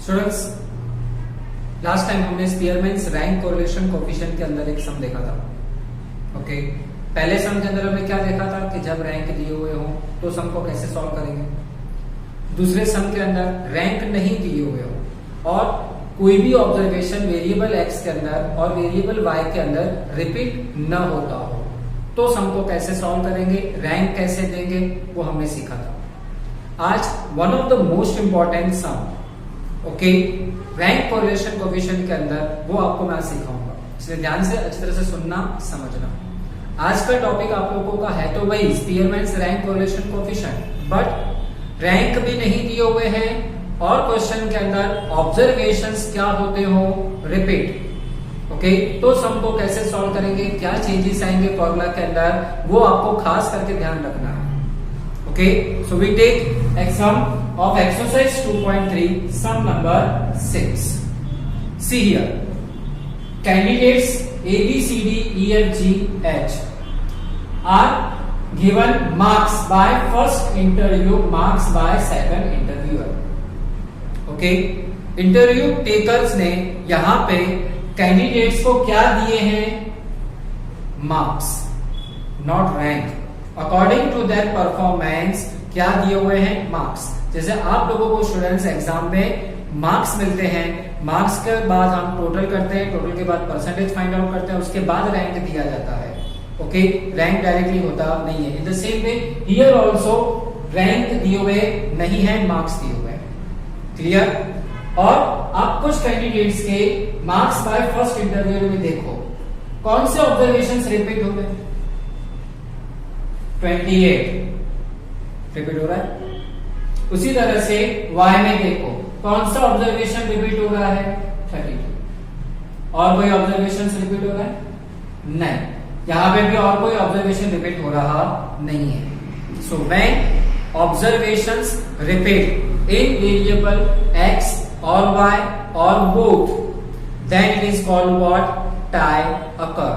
Students, last time हमने स्पीयरमैन्स rank correlation coefficient के अंदर एक सम देखा था। ओके, पहले सम के अंदर हमने क्या देखा था कि जब रैंक दिए हुए हो तो सम को कैसे सॉल्व करेंगे। दूसरे सम के अंदर रैंक नहीं दिए हुए हो और कोई भी ऑब्जर्वेशन वेरिएबल एक्स के अंदर और वेरिएबल वाई के अंदर रिपीट न होता हो तो सम को कैसे सॉल्व करेंगे, रैंक कैसे देंगे, वो हमने सीखा था। आज one of the most important sum, okay, rank correlation coefficient के अंदर वो आपको मैं सिखाऊंगा, इसलिए ध्यान से अच्छी तरह से सुनना समझना। आज का टॉपिक आप लोगों का है तो वही स्पीयरमैन्स rank correlation coefficient, but rank भी नहीं दिए हुए हैं और क्वेश्चन के अंदर ऑब्जर्वेशंस क्या होते हो, रिपीट। ओके, तो सम को कैसे सॉल्व करेंगे, क्या चेंजेस आएंगे फॉर्मूला के अंदर, वो आपको खास करके ध्यान रखना है। Okay, so we take exam of exercise 2.3 sum number 6. See here, candidates A, B, C, D, E, F, G, H are given marks by first interview, marks by second interviewer. Okay, interview takers ने यहां पे candidates को क्या दिए हैं, marks, not rank. According to their performance क्या दिए हुए हैं, मार्क्स। जैसे आप लोगों को स्टूडेंट्स एग्जाम में मार्क्स मिलते हैं, मार्क्स के बाद हम टोटल करते हैं, टोटल के बाद परसेंटेज फाइंड आउट करते हैं, उसके बाद रैंक दिया जाता है। ओके, रैंक डायरेक्टली होता नहीं है। In the same way here also rank दिए हुए नहीं है, मार्क्स दिए हुए हैं। क्लियर? और आप कुछ कैंडिडेट्स के मार्क्स बाय फर्स्ट इंटरव्यू में देखो कौन से ऑब्जर्वेशंस रिपीट हो गए, 28 रिपीट हो रहा है। उसी तरह से y में देखो कौन सा ऑब्जर्वेशन रिपीट हो रहा है, 32। और कोई ऑब्जर्वेशन रिपीट हो रहा है, नहीं। यहां पे भी और कोई ऑब्जर्वेशन रिपीट हो रहा नहीं है। So when observations repeat in variable x और y और both, then it is called what, tie occur.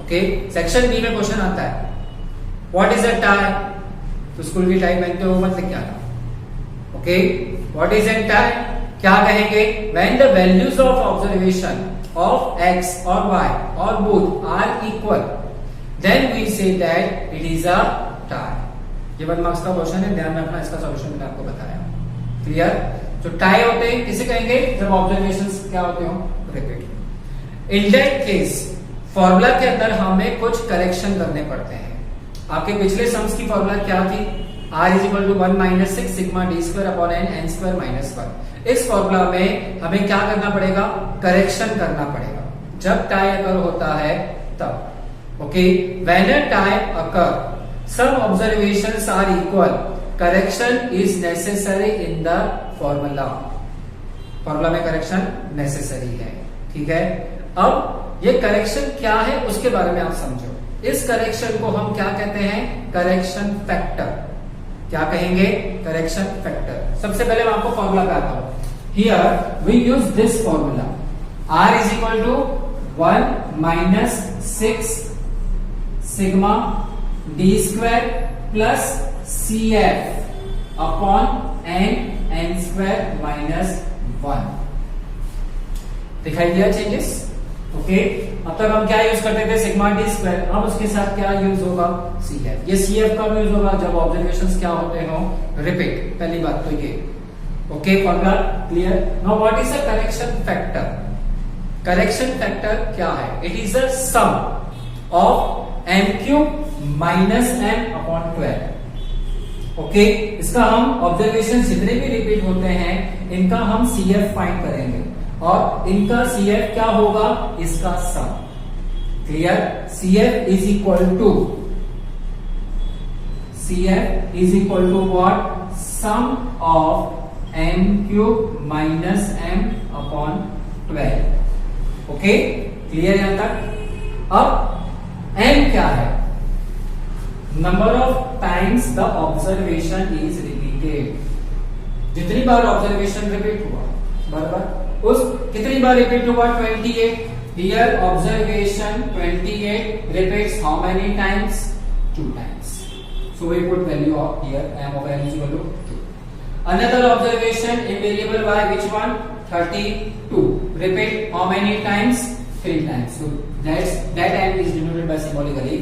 Okay, section B में क्वेश्चन आता है व्हाट इज अ टाई, तो स्कूल की टाई पहनते हो मतलब क्या था। Okay, what is an tie, क्या कहेंगे, when the values of observation of x और y और both are equal, then we say that it is a tie. ये 1 मार्क्स का क्वेश्चन है, ध्यान रखना, इसका सॉल्यूशन मैंने आपको बताया। क्लियर? तो टाई होते हैं किसे कहेंगे, जब ऑब्जर्वेशंस क्या होते हो, repeat. In that case formula के अंदर हमें कुछ करेक्शन करने पड़ते हैं। आपके पिछले सम्स की फॉर्मूला क्या थी, r is equal to 1 minus 6 sigma d square upon n square minus 1। इस फॉर्मूला में हमें क्या करना पड़ेगा, करेक्शन करना पड़ेगा जब टाई अकर होता है तब। Okay, when a tie occur some observations are equal, correction is necessary in the formula. Formula में करेक्शन नेसेसरी है। ठीक है, अब ये करेक्शन क्या है उसके बारे में आप समझो। इस करेक्शन को हम क्या कहते हैं, करेक्शन फैक्टर। क्या कहेंगे, करेक्शन फैक्टर। सबसे पहले मैं आपको फॉर्मूला बताता हूं। Here we use this formula, r is equal to 1 minus 6 sigma d square plus c f upon n square minus 1। दिखाई दिया चेंजेस? ओके, अब तक हम क्या यूज करते थे, सिग्मा डी स्क्वायर, अब उसके साथ क्या यूज होगा, सी एफ। ये सी एफ कब यूज होगा, जब ऑब्जर्वेशंस क्या होते हो, रिपीट। पहली बात तो ये। Okay, formula clear? Now what is a correction factor. Correction factor क्या है, it is a sum of m cube minus m upon 12। Okay, इसका हम ऑब्जर्वेशन जितने भी रिपीट होते हैं इनका हम सी एफ फाइंड करेंगे और इनका CF क्या होगा, इसका sum. Clear? CF is equal to what, sum of m cube minus m upon 12। Okay, clear यहां तक? अब m क्या है, number of times the observation is repeated. जितनी बार ऑब्जर्वेशन रिपीट हुआ, बराबर, उस कितनी बार रिपीट हुआ, 28। Here observation 28 repeats how many times, 2 times. So we put value of here m of n is equal to 2। Another observation in variable y, which one? 32. Repeat how many times? 3 times. So that m is denoted by symbolically.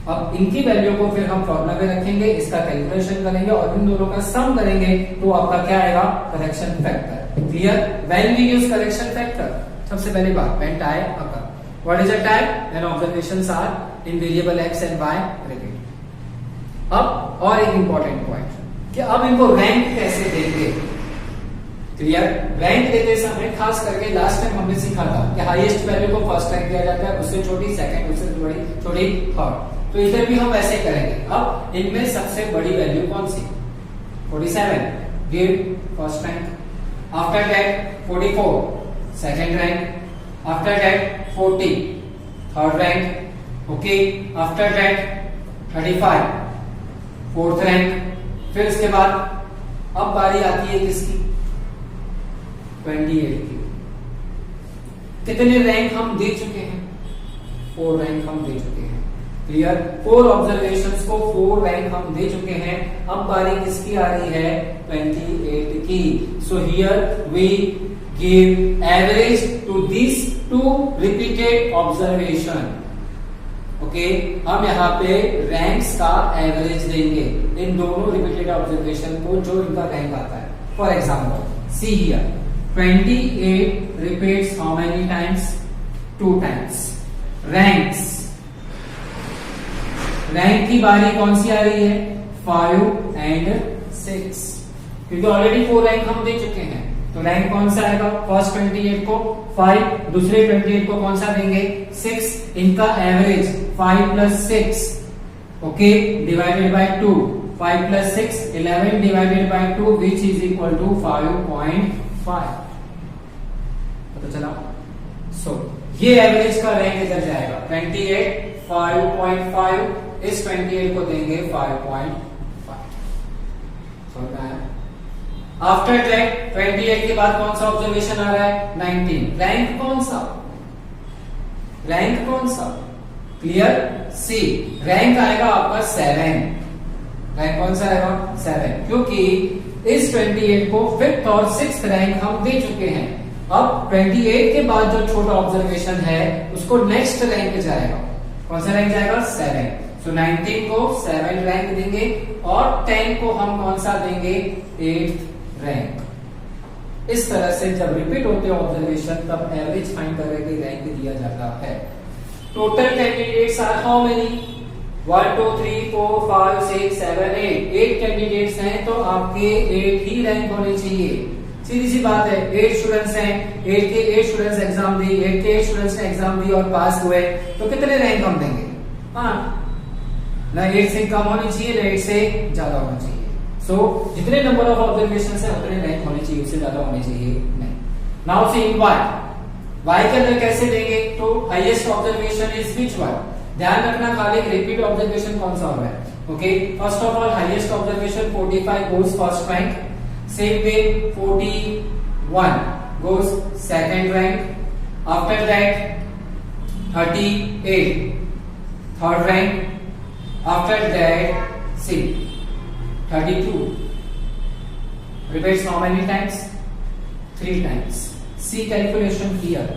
अब इनकी value को फिर हम formula में रखेंगे, इसका calculation करेंगे और इन दोनों का सम करेंगे तो आपका क्या आएगा? Correction factor. Clear? When we use correction factor, सबसे पहली बात, when tie occur. What is a tie? When observations are in variable x and y. Repeat. अब और एक इंपॉर्टेंट पॉइंट कि अब इनको रैंक कैसे देंगे. क्लियर? रैंक देते समय खास करके लास्ट टाइम हमने सीखा था कि हाईएस्ट वैल्यू को फर्स्ट रैंक दिया जाता है, उससे छोटी सेकंड, उससे बड़ी छोटी थर्ड. तो इधर भी हम ऐसे करेंगे. अब इनमें सबसे बड़ी वैल्यू कौन सी? 47. Give first rank. After that 44 second rank. After that 40 third rank. Okay. After that 35 fourth rank. फिर इसके बाद अब बारी आती है किसकी? 28 की. कितने रैंक हम दे चुके हैं? 4 रैंक हम दे चुके हैं. क्लियर? 4 ऑब्जर्वेशंस को 4 रैंक हम दे चुके हैं. अब बारी किसकी आ रही है? 28 की. So here we give average to this 2 repeated observation. Okay. हम यहाँ पे रैंक्स का एवरेज देंगे इन दोनों रिपीटेड ऑब्जर्वेशन को जो इनका रैंक आता है. For example see here 28 repeats how many times? 2 times. Ranks. Rank की बारी कौन सी आ रही है? 5 and 6. क्योंकि ऑलरेडी 4 रैंक हम दे चुके हैं. तो रैंक कौन सा आएगा? फर्स्ट 28 को 5, दूसरे 28 को कौन सा देंगे? 6. इनका average 5 plus 6. Okay. Divided by 2. 5 plus 6 11 divided by 2 which is equal to 5.5. पता चला? सो ये एवरेज का रैंक इधर जाएगा. 28 5.5. इस 28 को देंगे 5.5. समझ में आया? आफ्टर दैट 28 के बाद कौन सा ऑब्जर्वेशन आ रहा है? 19. रैंक कौन सा? रैंक कौन सा? क्लियर? सी. रैंक आएगा आपका 7. रैंक कौन सा आएगा? 7. क्योंकि इस 28 को 5th और 6th रैंक हम दे चुके हैं. अब 28 के बाद जो छोटा ऑब्जर्वेशन है उसको नेक्स्ट रैंक जाएगा. कौन सा रैंक जाएगा? 7. सो 19 को 7 रैंक देंगे और 10 को हम कौन सा देंगे? 8th rank. इस तरह से जब रिपीट होते हैं ऑब्जर्वेशन तब एवरेज फाइंड करके रैंक दिया जाता है. Total candidates are how many? 1 2 3 4 5 6 7 8. 8 candidates हैं तो आपके 8 ही रैंक होने चाहिए. सीधी सी बात है. 8 स्टूडेंट्स हैं, 8 के 8 स्टूडेंट्स एग्जाम दी, 8 के 8 स्टूडेंट्स ने एग्जाम दी और पास हुए, तो कितने रैंक हम देंगे? हाँ, ना 8 से कम होनी चाहिए ना 8 से ज्यादा होना चाहिए. सो जितने नंबर ऑफ ऑब्जर्वेशन है उतने रैंक होने चाहिए, उससे ज्यादा होने चाहिए नहीं. नाउ सी इन y के अंदर कैसे देंगे? तो highest observation is which one? ध्यान रखना खाली रिपीट ऑब्जर्वेशन कौन सा हो रहा है. Okay. First of all highest observation 45 goes first rank. Same way 41 goes second rank. After that 38 third rank. After that see 32 repeats how many times? 3 times. See calculation here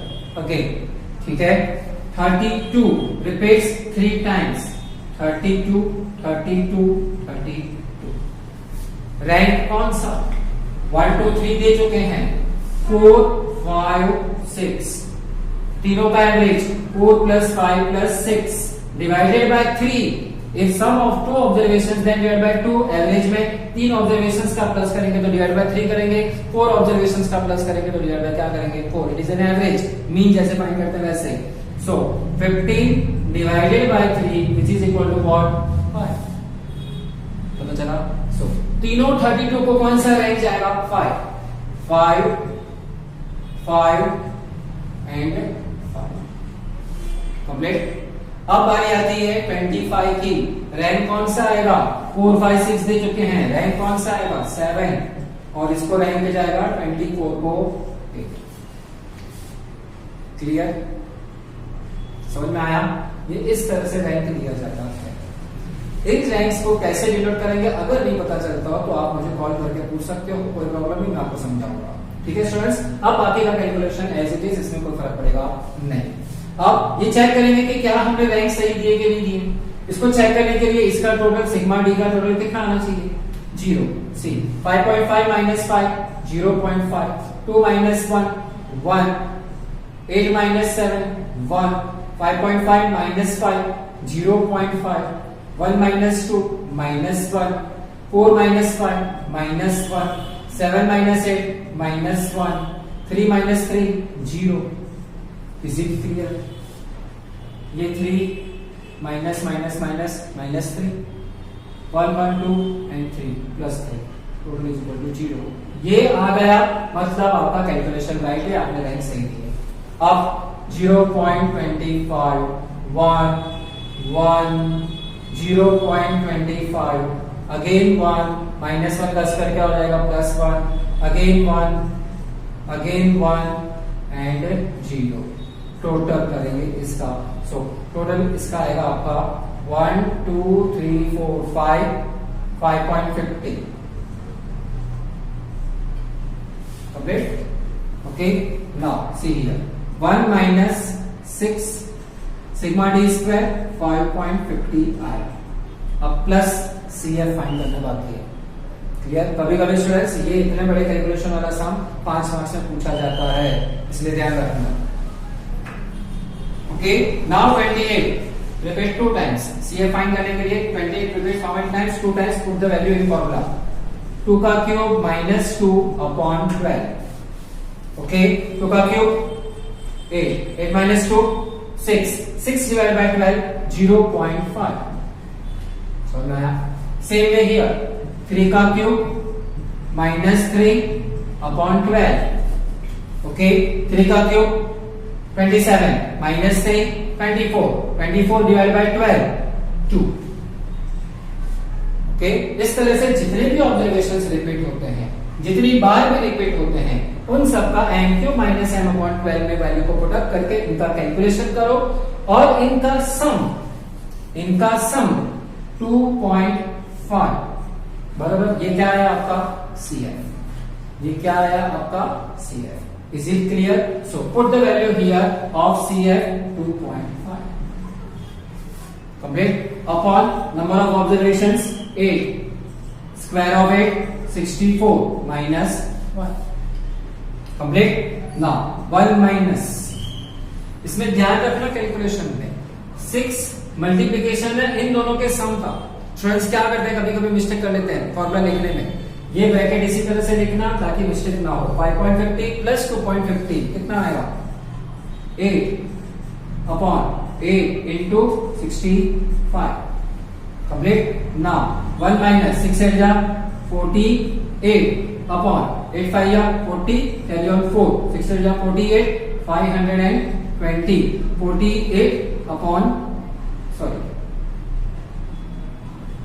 again. ठीक है. 32 repeats 3 times. 32 32 32. Rank कौन सा? 1 2 3 दे चुके हैं. 4 5 6. तीनों का average 4 plus 5 plus 6 divided by 3. If sum of 2 observations then divided by 2. Average में 3 observations का प्लस करेंगे तो डिवाइड बाय 3 करेंगे. 4 ऑब्जर्वेशंस का प्लस करेंगे तो डिवाइड बाय क्या करेंगे? 4. It is an average. Mean जैसे फाइंड करते हैं वैसे. सो 15 divided by 3 which is equal to what? 5. पता चला? सो तीनों 32 को कौन सा रैंक जाएगा? 5 5 5 एंड 5. कंप्लीट. अब बारी आती है 25 की. रैंक कौन सा आएगा? 4 5 6 दे चुके हैं. रैंक कौन सा आएगा? 7. और इसको रैंक जाएगा 24 को 8. क्लियर? समझ में आया? ये इस तरह से रैंक दिया जाता है. इन रैंक्स को कैसे डिनोट करेंगे अगर नहीं पता चलता हो तो आप मुझे कॉल करके पूछ सकते हो, कोई प्रॉब्लम नहीं, मैं आपको समझाऊंगा। ठीक है स्टूडेंट्स, अब बाकी का कैलकुलेशन एज इट इज, इसमें कोई फर्क पड़ेगा नहीं। अब ये चेक करेंगे कि क्या हमने रैंक सही दिए कि नहीं दिए। इसको चेक करने के लिए इसका टोटल सिग्मा डी का टोटल कितना आना चाहिए, 0। See 5.5 minus 5 0.5, 2 minus 1 1, 8 minus 7 1, 5.5 minus 5 0.5, 1 minus 2 minus 1, 4 minus 5 minus 1, 7 minus 8 minus 1, 3 minus 3 0। Is it clear? ये 3 minus minus minus minus 3, 1 1 2 and 3 plus 3 total is equal to 0। ये आ गया, मतलब आपका कैलकुलेशन राइट है, आपने रैंक सही दी है। अब 0.25 1 1 0.25 अगेन 1 माइनस 1 प्लस करके हो जाएगा प्लस 1 अगेन 1 एंड 0। टोटल करेंगे इसका, सो टोटल इसका आएगा आपका 1 2 3 4 5 5.50 complete. Okay, now see here 1 minus 6 sigma d square 5.50 आएगा। अब प्लस सी एफ फाइंड करने बाकी है। क्लियर? कभी कभी स्टूडेंट्स ये इतने बड़े कैलकुलेशन वाला सम 5 मार्क्स में पूछा जाता है, इसलिए ध्यान रखना। Okay, now 28 repeat 2 times. C F find करने के लिए 28 repeat how many times, 2 times, put the value in formula. 2 का क्यूब माइनस 2 अपॉन 12। ओके, 2 का क्यूब 8, 8 माइनस 2 6, 6 डिवाइड बाय 12 0.5। समझ में आया? सेम वे हियर 3 का क्यूब माइनस 3 अपॉन 12। ओके, 3 का cube 27 minus 3 24, 24 divide by 12 2। Okay, इस तरह से जितने भी ऑब्जर्वेशंस रिपीट होते हैं, जितनी बार भी रिपीट होते हैं, उन सबका m cube minus m upon 12 में वैल्यू को पुट अप करके इनका कैलकुलेशन करो और इनका सम 2.5 बराबर। ये क्या है आपका CF, ये क्या है आपका CF। Is it clear? So put the value here of CF 2.5 complete upon number of observations 8, square of 8 64 minus 1 complete। Now 1 minus, इसमें ध्यान रखना कैलकुलेशन में 6 मल्टीप्लीकेशन में इन दोनों के सम का। स्टूडेंट्स क्या करते हैं, कभी कभी मिस्टेक कर लेते हैं फॉर्मूला लिखने में। ये ब्रैकेट इसी तरह से लिखना ताकि मिस्टेक ना हो। 5.50 प्लस 2.50 कितना आएगा, 8 upon 8 into 65 complete. Now 1 minus 6 8 जा 48 अपॉन 8 5 जा 40 कैरी ऑन 4 6 8 जा 48 520 48 upon sorry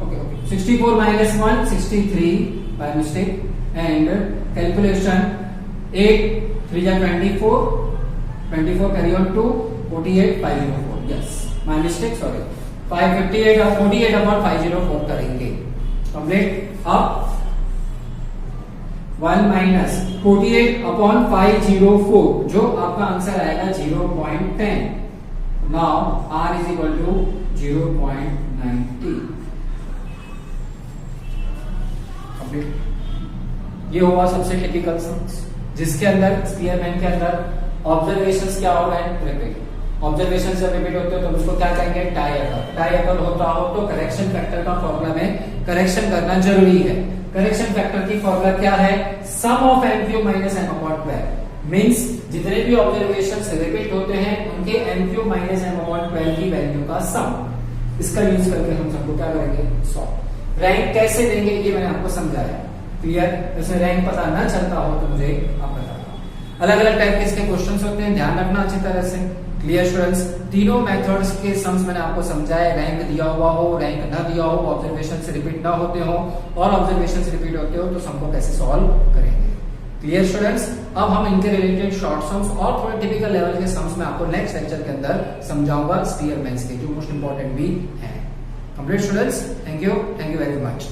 okay 64 minus 1 63 by mistake and calculation 8 3 जा 24 carry on 2 48 504 yes my mistake sorry 558 और 48 अपॉन 504 करेंगे कंप्लीट। अब 1 माइनस 48 अपॉन 504 जो आपका आंसर आएगा 0.10। Now r is equal to 0.90। ये हुआ सबसे टिपिकल सम्स जिसके अंदर स्पीयरमैन के अंदर ऑब्जर्वेशंस क्या हो रहे हैं, रिपीट। ऑब्जर्वेशन जब रिपीट होते हैं तो उसको क्या कहेंगे, टाई अकर। टाई अकर होता हो तो करेक्शन फैक्टर का फॉर्मूला में करेक्शन करना जरूरी है। करेक्शन फैक्टर की फॉर्मूला क्या है, sum of m cube minus m upon 12 means जितने भी ऑब्जर्वेशंस रिपीट होते हैं उनके m cube minus m upon 12 की वैल्यू का सम। इसका यूज करके हम सबको क्या करेंगे, सॉल्व। रैंक कैसे देंगे ये मैंने आपको समझाया, क्लियर। इसमें रैंक पता ना चलता हो तो मुझे आप बताना। अलग अलग टाइप के इसके क्वेश्चंस होते हैं, ध्यान रखना अच्छी तरह से। क्लियर स्टूडेंट्स, तीनों मेथड्स के सम्स मैंने आपको समझाया। रैंक दिया हुआ हो, रैंक ना दिया हो, ऑब्जर्वेशन से रिपीट ना होते हो और ऑब्जर्वेशन से रिपीट होते हो तो सम को कैसे सॉल्व करेंगे। क्लियर स्टूडेंट्स, अब हम इनके रिलेटेड शॉर्ट सम्स और थोड़े टिपिकल लेवल के सम्स में आपको नेक्स्ट लेक्चर के अंदर समझाऊंगा, स्पीयरमैन के जो मोस्ट इंपोर्टेंट भी हैं। Complete students, thank you very much.